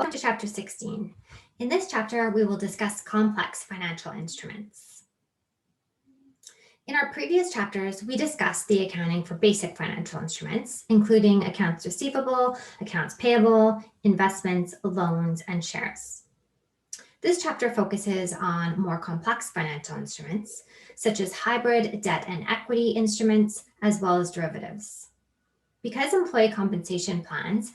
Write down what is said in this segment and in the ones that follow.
Welcome to Chapter 16. In this chapter, we will discuss complex financial instruments. In our previous chapters, we discussed the accounting for basic financial instruments, including accounts receivable, accounts payable, investments, loans, and shares. This chapter focuses on more complex financial instruments, such as hybrid debt and equity instruments, as well as derivatives. Because employee compensation plans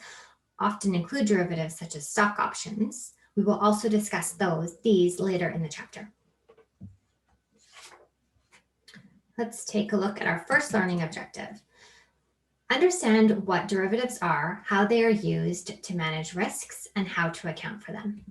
often include derivatives such as stock options, we will also discuss these later in the chapter. Let's take a look at our first learning objective. Understand what derivatives are, how they are used to manage risks, and how to account for them.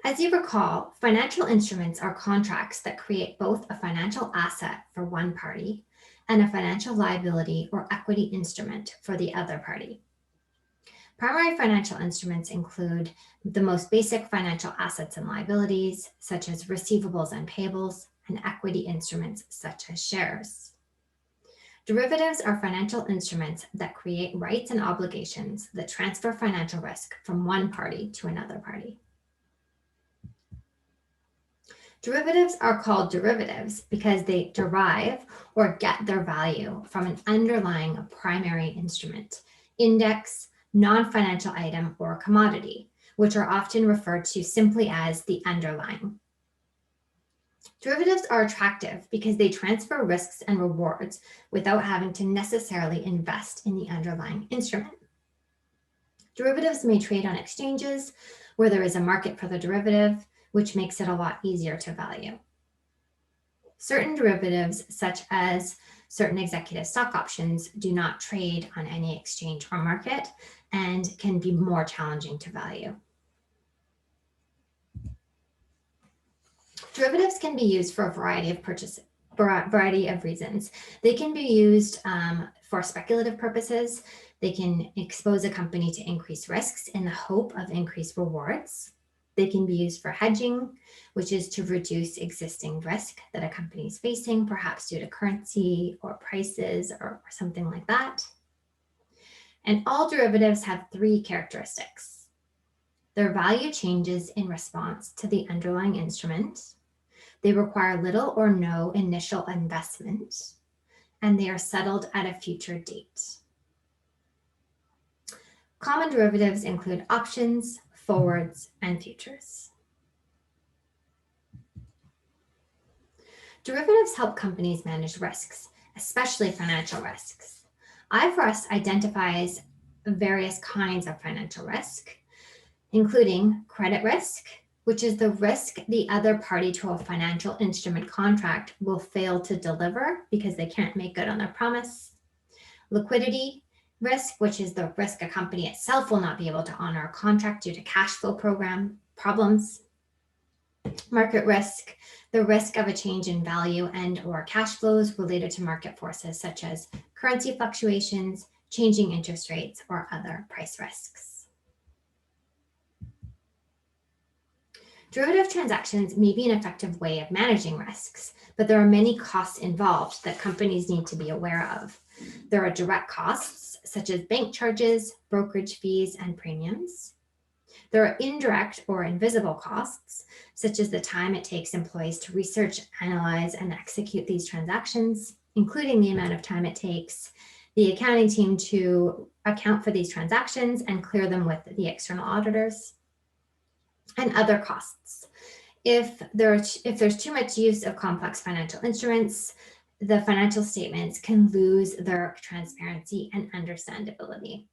As you recall, financial instruments are contracts that create both a financial asset for one party and a financial liability or equity instrument for the other party. Primary financial instruments include the most basic financial assets and liabilities, such as receivables and payables, and equity instruments such as shares. Derivatives are financial instruments that create rights and obligations that transfer financial risk from one party to another party. Derivatives are called derivatives because they derive or get their value from an underlying primary instrument, index, non-financial item, or commodity, which are often referred to simply as the underlying. Derivatives are attractive because they transfer risks and rewards without having to necessarily invest in the underlying instrument. Derivatives may trade on exchanges where there is a market for the derivative, which makes it a lot easier to value. Certain derivatives, such as certain executive stock options, do not trade on any exchange or market and can be more challenging to value. Derivatives can be used for a variety of reasons. They can be used for speculative purposes. They can expose a company to increased risks in the hope of increased rewards. They can be used for hedging, which is to reduce existing risk that a company is facing, perhaps due to currency or prices or something like that. And all derivatives have three characteristics. Their value changes in response to the underlying instrument. They require little or no initial investment, and they are settled at a future date. Common derivatives include options, forwards, and futures. Derivatives help companies manage risks, especially financial risks. IFRS identifies various kinds of financial risk, including credit risk, which is the risk the other party to a financial instrument contract will fail to deliver because they can't make good on their promise. Liquidity risk, which is the risk a company itself will not be able to honor a contract due to cash flow program problems. Market risk, the risk of a change in value and or cash flows related to market forces such as currency fluctuations, changing interest rates, or other price risks. Derivative transactions may be an effective way of managing risks, but there are many costs involved that companies need to be aware of. There are direct costs, such as bank charges, brokerage fees, and premiums. There are indirect or invisible costs, such as the time it takes employees to research, analyze, and execute these transactions, including the amount of time it takes the accounting team to account for these transactions and clear them with the external auditors, and other costs. If there's too much use of complex financial instruments, the financial statements can lose their transparency and understandability.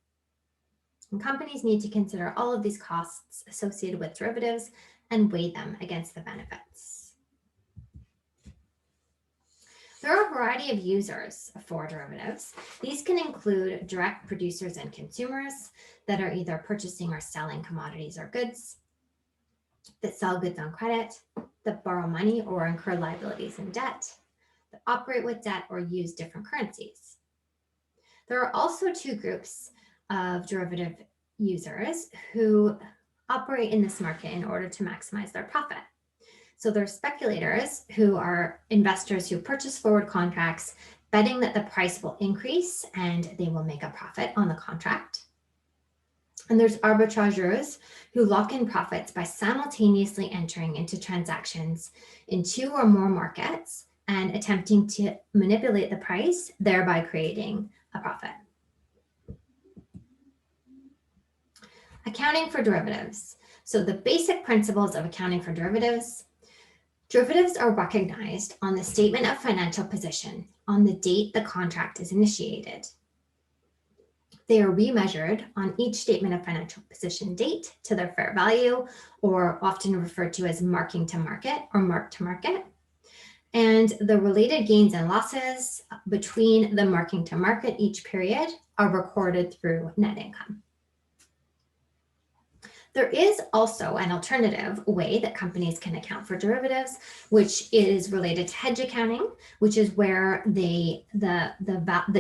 And companies need to consider all of these costs associated with derivatives and weigh them against the benefits. There are a variety of users for derivatives. These can include direct producers and consumers that are either purchasing or selling commodities or goods, that sell goods on credit, that borrow money or incur liabilities and debt, that operate with debt or use different currencies. There are also two groups of derivative users who operate in this market in order to maximize their profit. So there's speculators who are investors who purchase forward contracts betting that the price will increase and they will make a profit on the contract. And there's arbitrageurs who lock in profits by simultaneously entering into transactions in 2 or more markets and attempting to manipulate the price, thereby creating a profit. Accounting for derivatives. So the basic principles of accounting for derivatives. Derivatives are recognized on the statement of financial position on the date the contract is initiated. They are remeasured on each statement of financial position date to their fair value, or often referred to as marking to market or mark to market. And the related gains and losses between the marking to market each period are recorded through net income. There is also an alternative way that companies can account for derivatives, which is related to hedge accounting, which is where the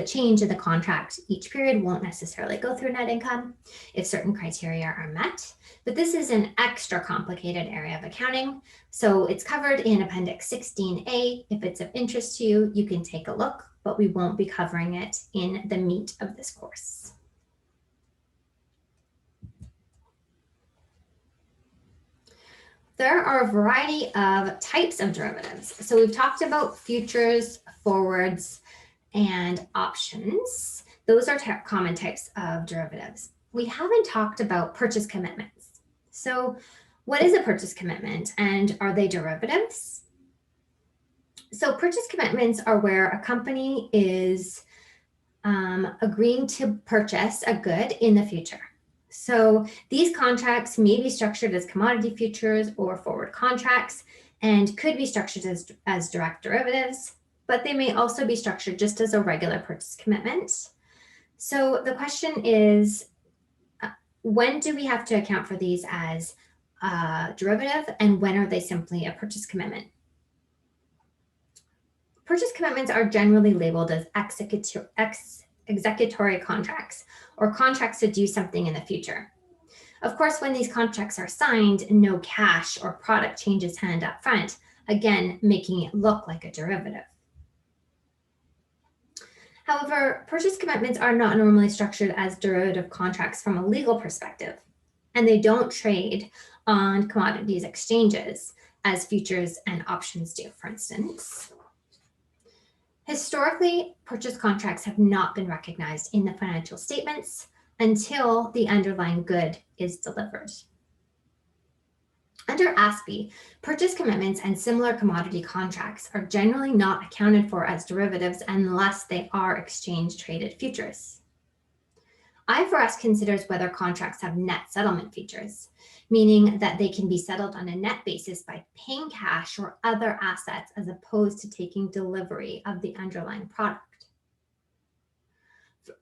change in the contract each period won't necessarily go through net income if certain criteria are met. But this is an extra complicated area of accounting. So it's covered in Appendix 16A. If it's of interest to you, you can take a look, but we won't be covering it in the meat of this course. There are a variety of types of derivatives. So we've talked about futures, forwards, and options. Those are common types of derivatives. We haven't talked about purchase commitments. So what is a purchase commitment, and are they derivatives? So purchase commitments are where a company is agreeing to purchase a good in the future. So these contracts may be structured as commodity futures or forward contracts and could be structured as direct derivatives, but they may also be structured just as a regular purchase commitment. So the question is, when do we have to account for these as a derivative, and when are they simply a purchase commitment? Purchase commitments are generally labeled as executory contracts, or contracts to do something in the future. Of course, when these contracts are signed, no cash or product changes hand up front, again, making it look like a derivative. However, purchase commitments are not normally structured as derivative contracts from a legal perspective, and they don't trade on commodities exchanges as futures and options do, for instance. Historically, purchase contracts have not been recognized in the financial statements until the underlying good is delivered. Under ASPE, purchase commitments and similar commodity contracts are generally not accounted for as derivatives unless they are exchange-traded futures. IFRS considers whether contracts have net settlement features, meaning that they can be settled on a net basis by paying cash or other assets as opposed to taking delivery of the underlying product.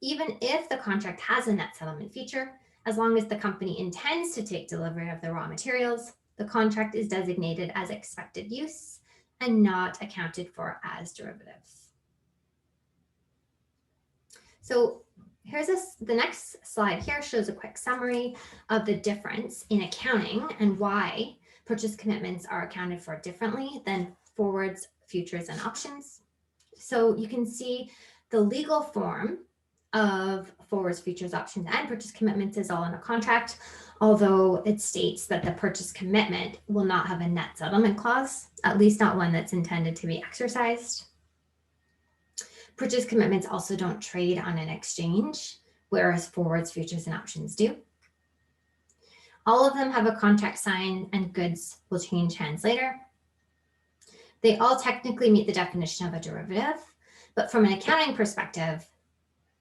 Even if the contract has a net settlement feature, as long as the company intends to take delivery of the raw materials, the contract is designated as expected use and not accounted for as derivatives. So here's the next slide here shows a quick summary of the difference in accounting and why purchase commitments are accounted for differently than forwards, futures, and options. So you can see the legal form of forwards, futures, options, and purchase commitments is all in a contract, although it states that the purchase commitment will not have a net settlement clause, at least not one that's intended to be exercised. Purchase commitments also don't trade on an exchange, whereas forwards, futures, and options do. All of them have a contract signed and goods will change hands later. They all technically meet the definition of a derivative, but from an accounting perspective,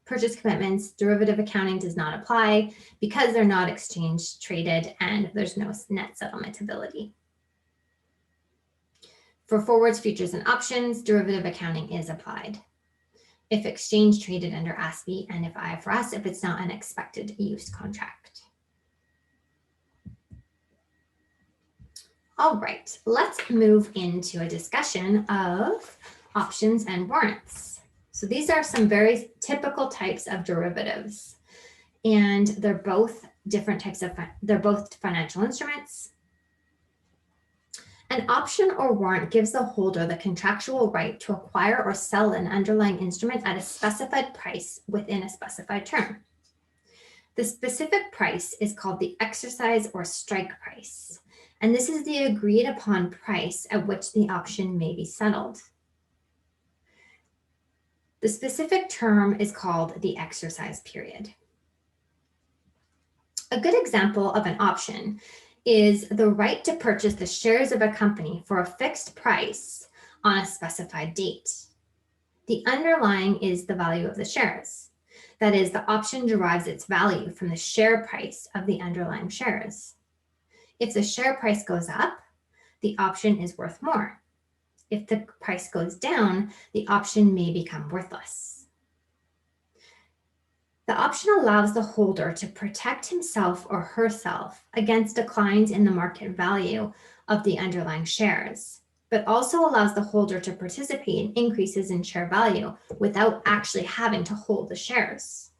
purchase commitments, derivative accounting does not apply because they're not exchange traded and there's no net settlement ability. For forwards, futures, and options, derivative accounting is applied if exchange traded under ASPE, and if IFRS, if it's not an expected use contract. All right, let's move into a discussion of options and warrants. So these are some very typical types of derivatives, and they're both different types of, they're both financial instruments. An option or warrant gives the holder the contractual right to acquire or sell an underlying instrument at a specified price within a specified term. The specific price is called the exercise or strike price, and this is the agreed upon price at which the option may be settled. The specific term is called the exercise period. A good example of an option is the right to purchase the shares of a company for a fixed price on a specified date. The underlying is the value of the shares. That is, the option derives its value from the share price of the underlying shares. If the share price goes up, the option is worth more. If the price goes down, the option may become worthless. The option allows the holder to protect himself or herself against declines in the market value of the underlying shares, but also allows the holder to participate in increases in share value without actually having to hold the shares.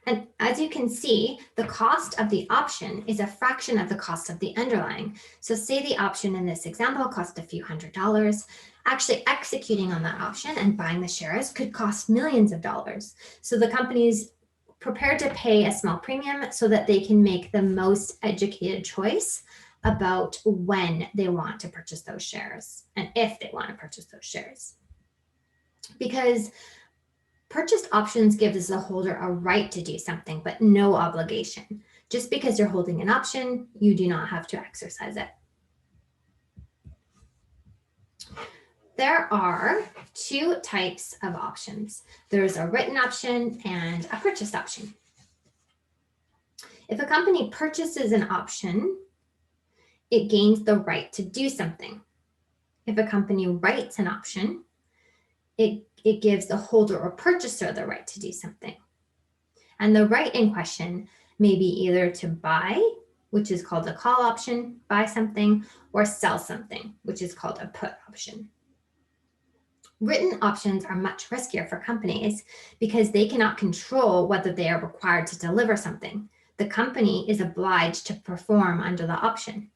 And as you can see, the cost of the option is a fraction of the cost of the underlying. So say the option in this example cost a few $100s. Actually executing on that option and buying the shares could cost millions of dollars. So the company's prepared to pay a small premium so that they can make the most educated choice about when they want to purchase those shares and if they want to purchase those shares. Because purchased options gives the holder a right to do something, but no obligation. Just because you're holding an option, you do not have to exercise it. There are two types of options. There's a written option and a purchased option. If a company purchases an option, it gains the right to do something. If a company writes an option, it gives the holder or purchaser the right to do something. And the right in question may be either to buy, which is called a call option, buy something, or sell something, which is called a put option. Written options are much riskier for companies because they cannot control whether they are required to deliver something. The company is obliged to perform under the option.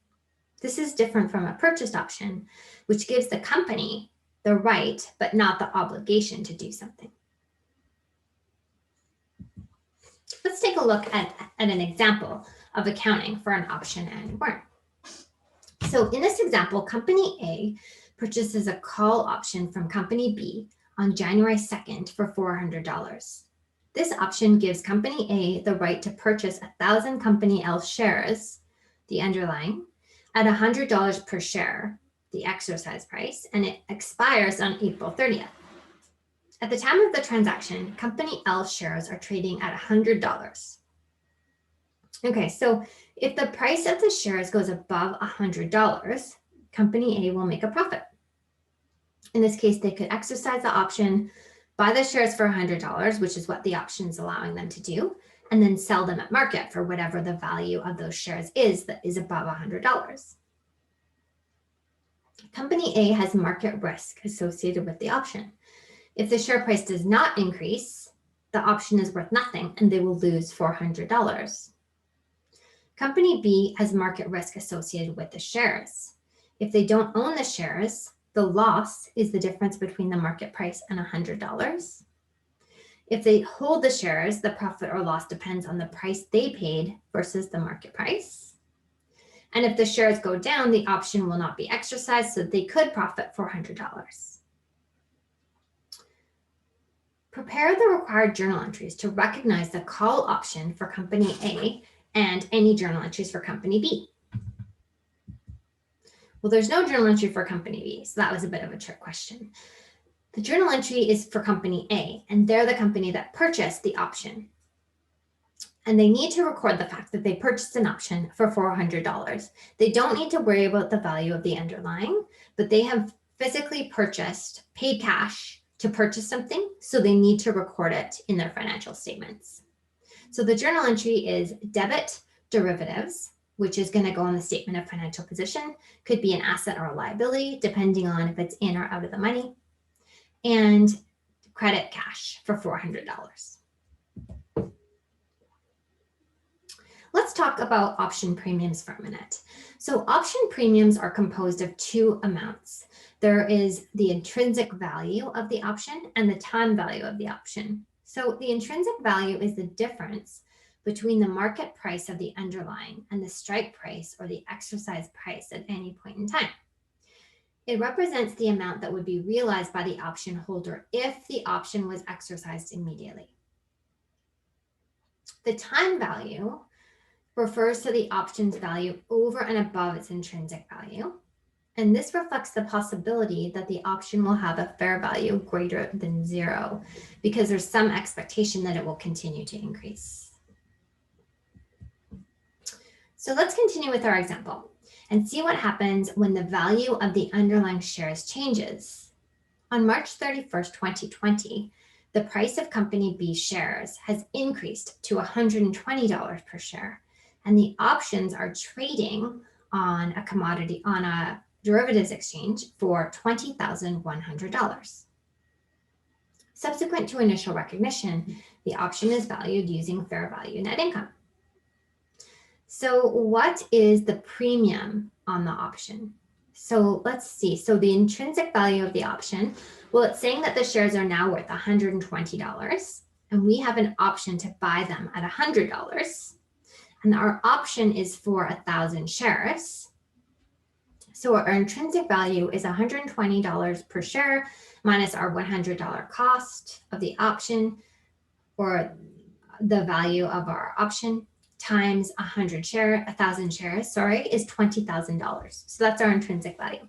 This is different from a purchased option, which gives the company the right, but not the obligation to do something. Let's take a look at an example of accounting for an option and warrant. So in this example, company A purchases a call option from company B on January 2nd for $400. This option gives company A the right to purchase 1,000 company L shares, the underlying, at $100 per share, the exercise price, and it expires on April 30th. At the time of the transaction, company L shares are trading at $100. Okay, so if the price of the shares goes above $100, company A will make a profit. In this case, they could exercise the option, buy the shares for $100, which is what the option is allowing them to do, and then sell them at market for whatever the value of those shares is that is above $100. Company A has market risk associated with the option. If the share price does not increase, the option is worth nothing and they will lose $400. Company B has market risk associated with the shares. If they don't own the shares, the loss is the difference between the market price and $100. If they hold the shares, the profit or loss depends on the price they paid versus the market price. And if the shares go down, the option will not be exercised, so they could profit $400. Prepare the required journal entries to recognize the call option for company A and any journal entries for company B. Well, there's no journal entry for company B, so that was a bit of a trick question. The journal entry is for company A, and they're the company that purchased the option. And they need to record the fact that they purchased an option for $400. They don't need to worry about the value of the underlying, but they have physically purchased, paid cash to purchase something, so they need to record it in their financial statements. So the journal entry is debit derivatives, which is going to go on the statement of financial position, could be an asset or a liability, depending on if it's in or out of the money, and credit cash for $400. Let's talk about option premiums for a minute. So option premiums are composed of two amounts. There is the intrinsic value of the option and the time value of the option. So the intrinsic value is the difference between the market price of the underlying and the strike price or the exercise price at any point in time. It represents the amount that would be realized by the option holder if the option was exercised immediately. The time value refers to the option's value over and above its intrinsic value. And this reflects the possibility that the option will have a fair value greater than 0 because there's some expectation that it will continue to increase. So let's continue with our example and see what happens when the value of the underlying shares changes. On March 31st, 2020, the price of Company B shares has increased to $120 per share, and the options are trading on a derivatives exchange for $20,100. Subsequent to initial recognition, the option is valued using fair value net income. So what is the premium on the option? So let's see. So the intrinsic value of the option, well, it's saying that the shares are now worth $120, and we have an option to buy them at $100. And our option is for 1,000 shares. So our intrinsic value is $120 per share minus our $100 cost of the option, or the value of our option, times 1,000 shares, is $20,000. So that's our intrinsic value.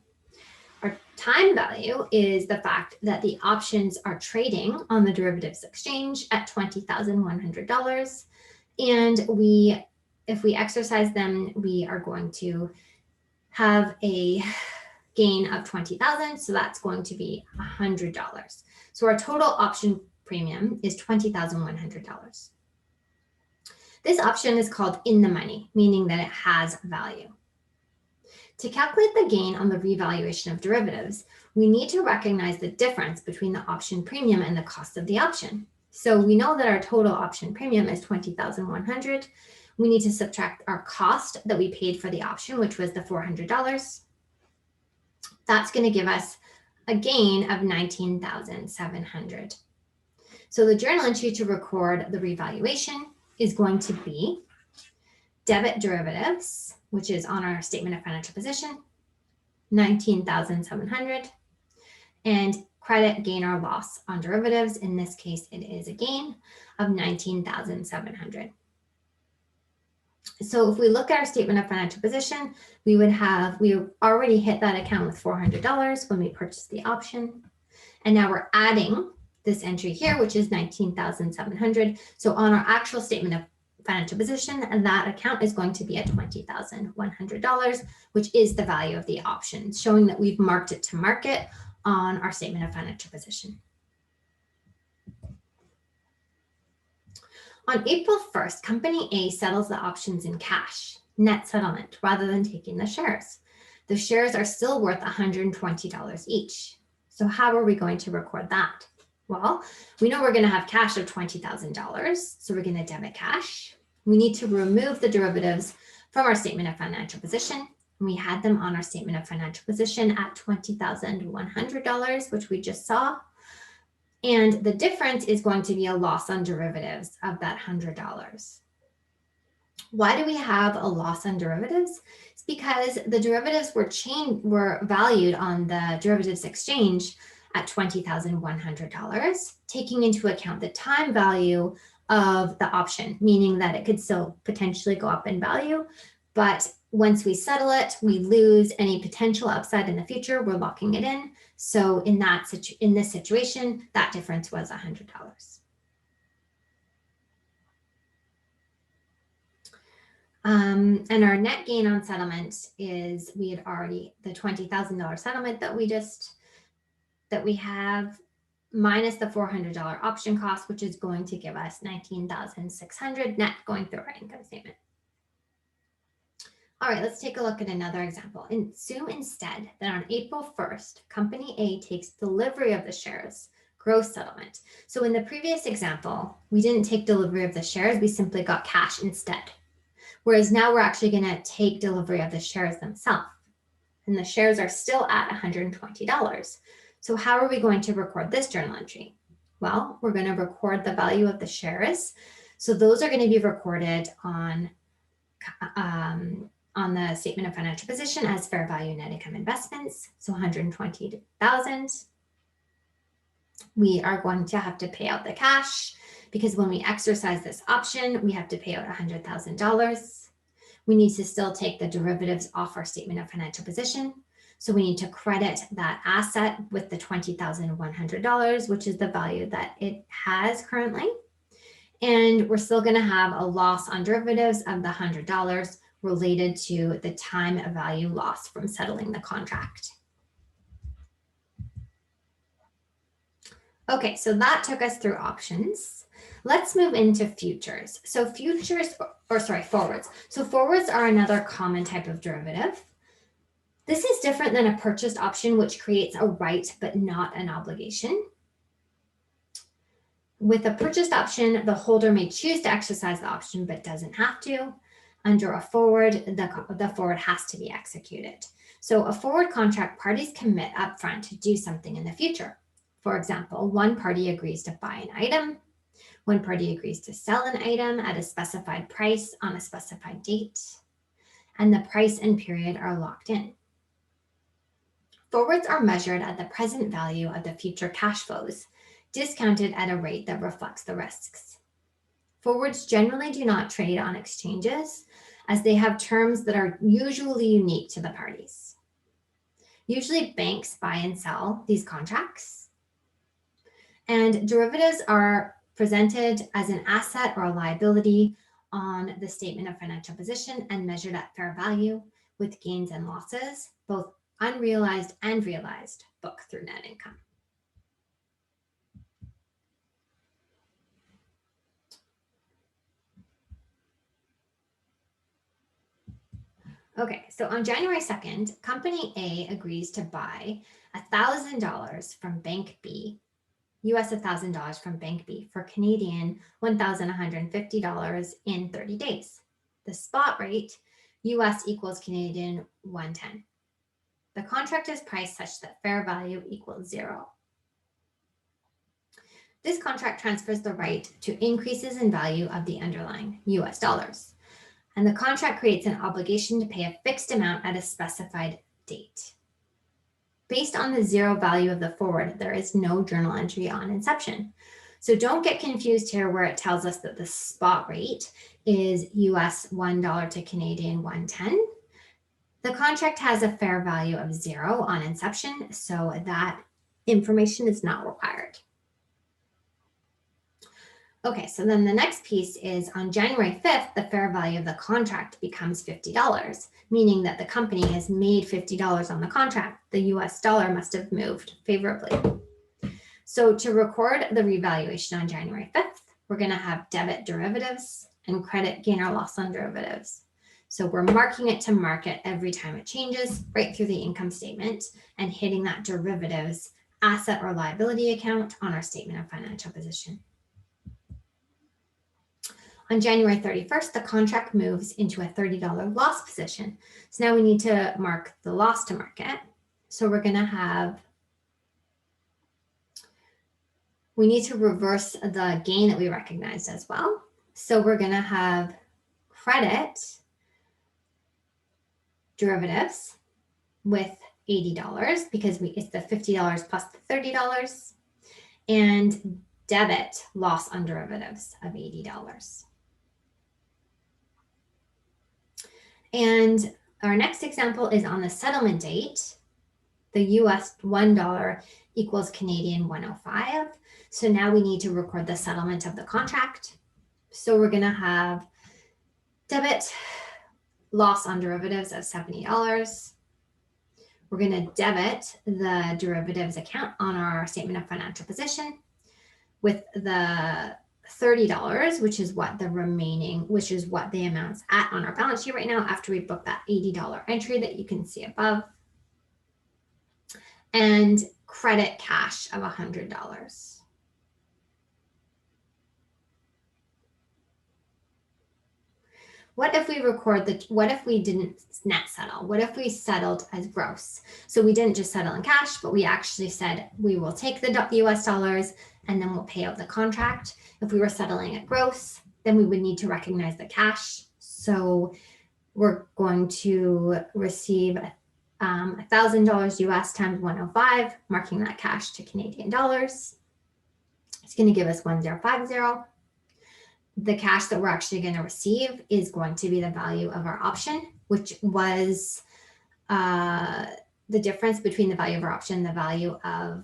Our time value is the fact that the options are trading on the derivatives exchange at $20,100. And if we exercise them, we are going to have a gain of 20,000. So that's going to be $100. So our total option premium is $20,100. This option is called in the money, meaning that it has value. To calculate the gain on the revaluation of derivatives, we need to recognize the difference between the option premium and the cost of the option. So we know that our total option premium is $20,100. We need to subtract our cost that we paid for the option, which was the $400. That's going to give us a gain of $19,700. So the journal entry to record the revaluation is going to be debit derivatives, which is on our statement of financial position, $19,700, and credit gain or loss on derivatives. In this case, it is a gain of $19,700. So if we look at our statement of financial position, we already hit that account with $400 when we purchased the option. And now we're adding this entry here, which is $19,700. So on our actual statement of financial position, and that account is going to be at $20,100, which is the value of the option, showing that we've marked it to market on our statement of financial position. On April 1st, Company A settles the options in cash, net settlement, rather than taking the shares. The shares are still worth $120 each. So how are we going to record that? Well, we know we're going to have cash of $20,000, so we're going to debit cash. We need to remove the derivatives from our statement of financial position. We had them on our statement of financial position at $20,100, which we just saw. And the difference is going to be a loss on derivatives of that $100. Why do we have a loss on derivatives? It's because the derivatives were valued on the derivatives exchange at $20,100, taking into account the time value of the option, meaning that it could still potentially go up in value. But once we settle it, we lose any potential upside in the future. We're locking it in. So in this situation, that difference was $100. And our net gain on settlement is the $20,000 settlement that we have minus the $400 option cost, which is going to give us $19,600 net going through our income statement. All right, let's take a look at another example. Assume instead that on April 1st, Company A takes delivery of the shares, gross settlement. So in the previous example, we didn't take delivery of the shares, we simply got cash instead. Whereas now we're actually going to take delivery of the shares themselves. And the shares are still at $120. So how are we going to record this journal entry? Well, we're going to record the value of the shares. So those are going to be recorded on the statement of financial position as fair value net income investments. So 120,000. We are going to have to pay out the cash because when we exercise this option, we have to pay out $100,000. We need to still take the derivatives off our statement of financial position. So we need to credit that asset with the $20,100, which is the value that it has currently. And we're still going to have a loss on derivatives of the $100 related to the time of value loss from settling the contract. Okay, so that took us through options. Let's move into futures. So forwards. So forwards are another common type of derivative. This is different than a purchased option, which creates a right but not an obligation. With a purchased option, the holder may choose to exercise the option but doesn't have to. Under a forward, the forward has to be executed. So a forward contract, parties commit upfront to do something in the future. For example, one party agrees to buy an item. One party agrees to sell an item at a specified price on a specified date. And the price and period are locked in. Forwards are measured at the present value of the future cash flows, discounted at a rate that reflects the risks. Forwards generally do not trade on exchanges as they have terms that are usually unique to the parties. Usually banks buy and sell these contracts, and derivatives are presented as an asset or a liability on the statement of financial position and measured at fair value with gains and losses, both unrealized and realized, booked through net income. Okay, so on January 2nd, Company A agrees to buy $1,000 from Bank B, US $1,000 from Bank B for Canadian $1,150 in 30 days. The spot rate, US equals Canadian 110. The contract is priced such that fair value equals 0. This contract transfers the right to increases in value of the underlying US dollars. And the contract creates an obligation to pay a fixed amount at a specified date. Based on the 0 value of the forward, there is no journal entry on inception. So don't get confused here where it tells us that the spot rate is US $1 to Canadian 110. The contract has a fair value of 0 on inception, so that information is not required. Okay, so then the next piece is on January 5th, the fair value of the contract becomes $50, meaning that the company has made $50 on the contract. The US dollar must have moved favorably. So to record the revaluation on January 5th, we're going to have debit derivatives and credit gain or loss on derivatives. So we're marking it to market every time it changes right through the income statement and hitting that derivatives asset or liability account on our statement of financial position. On January 31st, the contract moves into a $30 loss position. So now we need to mark the loss to market. So we're going to have, we need to reverse the gain that we recognized as well. So we're going to have credit derivatives with $80 because it's the $50 plus the $30, and debit loss on derivatives of $80. And our next example is on the settlement date. The US $1 equals Canadian 105. So now we need to record the settlement of the contract. So we're going to have debit loss on derivatives of $70. We're going to debit the derivatives account on our statement of financial position with the $30, which is what the amount's at on our balance sheet right now after we book that $80 entry that you can see above, and credit cash of $100. What if we what if we didn't net settle? What if we settled as gross? So we didn't just settle in cash, but we actually said we will take the US dollars and then we'll pay out the contract. If we were settling at gross, then we would need to recognize the cash. So we're going to receive $1,000 US times 105, marking that cash to Canadian dollars. It's going to give us 1050. The cash that we're actually going to receive is going to be the value of our option, which was the difference between the value of our option, the value of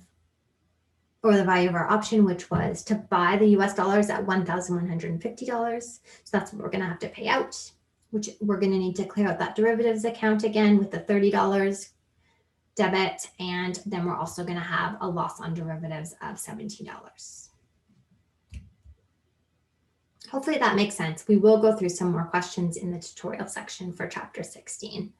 our option, which was to buy the US dollars at $1,150. So that's what we're going to have to pay out, which we're going to need to clear out that derivatives account again with the $30 debit. And then we're also going to have a loss on derivatives of $17. Hopefully that makes sense. We will go through some more questions in the tutorial section for chapter 16.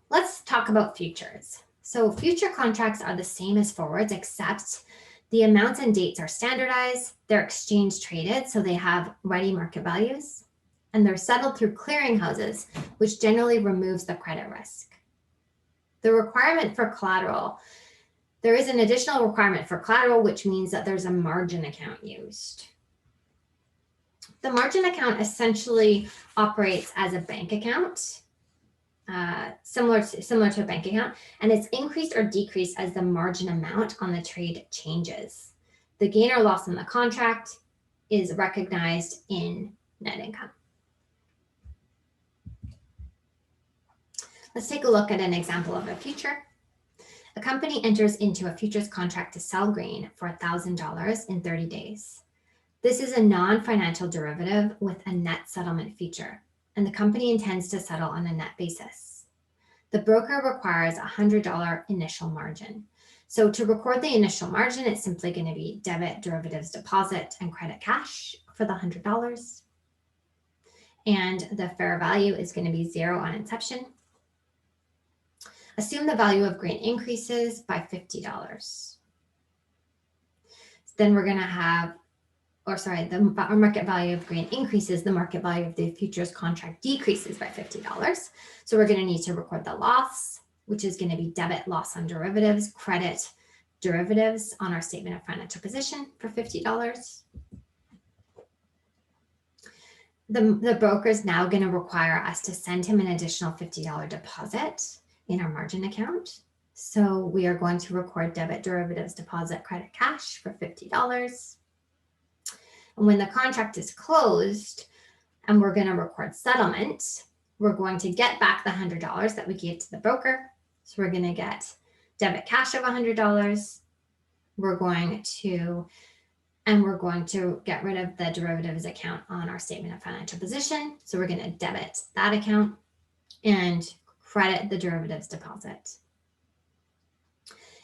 Let's talk about futures. So future contracts are the same as forwards, except the amounts and dates are standardized, they're exchange traded, so they have ready market values, and they're settled through clearinghouses, which generally removes the credit risk. The requirement for collateral, there is an additional requirement for collateral, which means that there's a margin account used. The margin account essentially operates as a bank account, similar to a bank account, and it's increased or decreased as the margin amount on the trade changes. The gain or loss in the contract is recognized in net income. Let's take a look at an example of a future. A company enters into a futures contract to sell grain for $1,000 in 30 days. This is a non-financial derivative with a net settlement feature, and the company intends to settle on a net basis. The broker requires a $100 initial margin. So to record the initial margin, it's simply going to be debit derivatives deposit and credit cash for the $100. And the fair value is going to be 0 on inception. Assume the value of grain increases by $50. Then we're going to have, our market value of grain increases, the market value of the futures contract decreases by $50. So we're going to need to record the loss, which is going to be debit loss on derivatives, credit derivatives on our statement of financial position for $50. The broker is now going to require us to send him an additional $50 deposit in our margin account. So we are going to record debit derivatives deposit credit cash for $50. And when the contract is closed and we're going to record settlement, we're going to get back the $100 that we gave to the broker. So we're going to get debit cash of $100. We're going to get rid of the derivatives account on our statement of financial position. So we're going to debit that account and credit the derivatives deposit.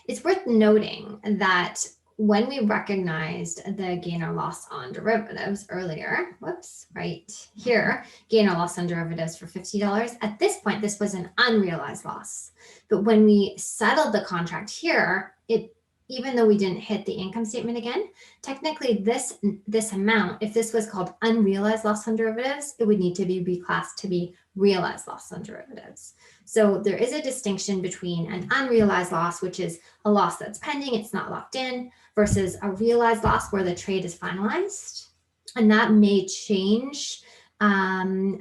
It's worth noting that when we recognized the gain or loss on derivatives earlier, right here, gain or loss on derivatives for $50, at this point, this was an unrealized loss. But when we settled the contract here, even though we didn't hit the income statement again, technically this amount, if this was called unrealized loss on derivatives, it would need to be reclassed to be realized loss on derivatives. So there is a distinction between an unrealized loss, which is a loss that's pending, it's not locked in, versus a realized loss where the trade is finalized. And that may change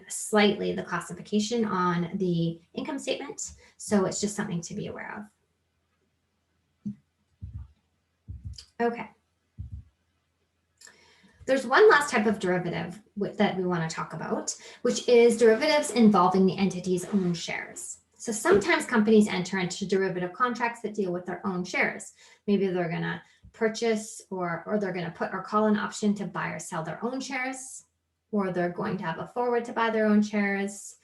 slightly the classification on the income statement. So it's just something to be aware of. Okay. There's one last type of derivative that we want to talk about, which is derivatives involving the entity's own shares. So sometimes companies enter into derivative contracts that deal with their own shares. Maybe they're going to purchase or they're going to put or call an option to buy or sell their own shares, or they're going to have a forward to buy their own shares,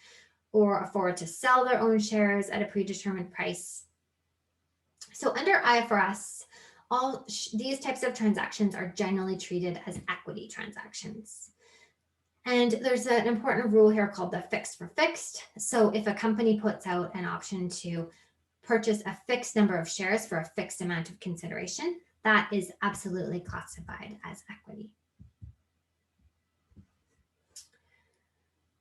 or a forward to sell their own shares at a predetermined price. So under IFRS, all these types of transactions are generally treated as equity transactions. And there's an important rule here called the fixed for fixed. So if a company puts out an option to purchase a fixed number of shares for a fixed amount of consideration, that is absolutely classified as equity.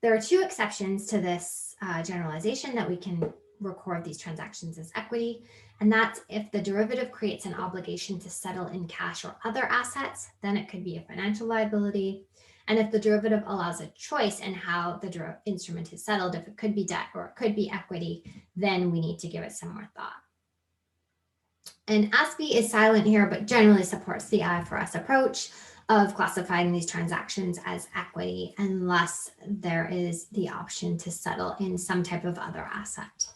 There are two exceptions to this generalization that we can record these transactions as equity, and that's if the derivative creates an obligation to settle in cash or other assets, then it could be a financial liability. And if the derivative allows a choice in how the instrument is settled, if it could be debt or it could be equity, then we need to give it some more thought. And ASPE is silent here, but generally supports the IFRS approach of classifying these transactions as equity unless there is the option to settle in some type of other asset.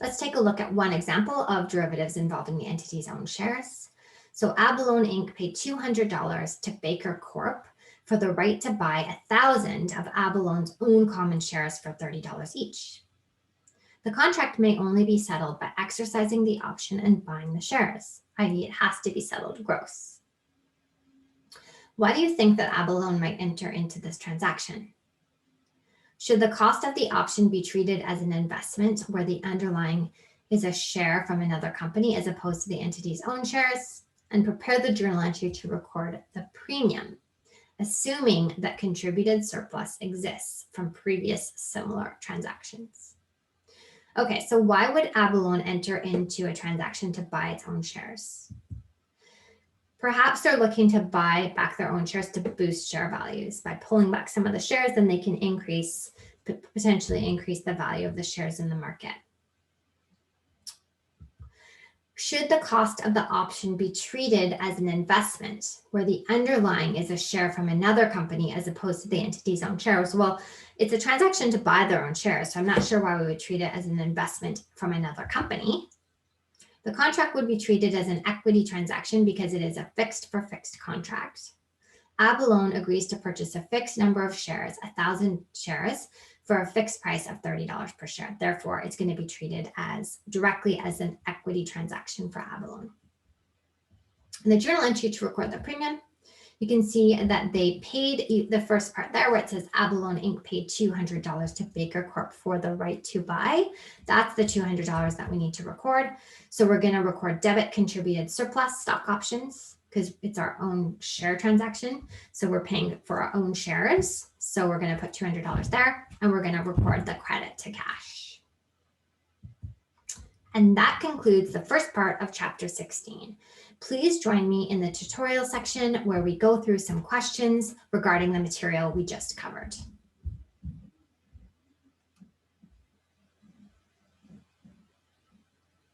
Let's take a look at one example of derivatives involving the entity's own shares. So Abalone Inc. paid $200 to Baker Corp for the right to buy 1,000 of Abalone's own common shares for $30 each. The contract may only be settled by exercising the option and buying the shares, i.e. it has to be settled gross. Why do you think that Abalone might enter into this transaction? Should the cost of the option be treated as an investment where the underlying is a share from another company as opposed to the entity's own shares? And prepare the journal entry to record the premium, assuming that contributed surplus exists from previous similar transactions. Okay, so why would Abalone enter into a transaction to buy its own shares? Perhaps they're looking to buy back their own shares to boost share values. By pulling back some of the shares, then they can potentially increase the value of the shares in the market. Should the cost of the option be treated as an investment where the underlying is a share from another company as opposed to the entity's own shares? Well, it's a transaction to buy their own shares, so I'm not sure why we would treat it as an investment from another company. The contract would be treated as an equity transaction because it is a fixed for fixed contract. Abalone agrees to purchase a fixed number of shares, 1,000 shares, for a fixed price of $30 per share. Therefore, it's going to be treated directly as an equity transaction for Abalone. In the journal entry to record the premium, you can see that they paid the first part there where it says Abalone Inc. paid $200 to Baker Corp for the right to buy. That's the $200 that we need to record. So we're going to record debit contributed surplus stock options because it's our own share transaction. So we're paying for our own shares. So we're going to put $200 there and we're going to record the credit to cash. And that concludes the first part of chapter 16. Please join me in the tutorial section where we go through some questions regarding the material we just covered.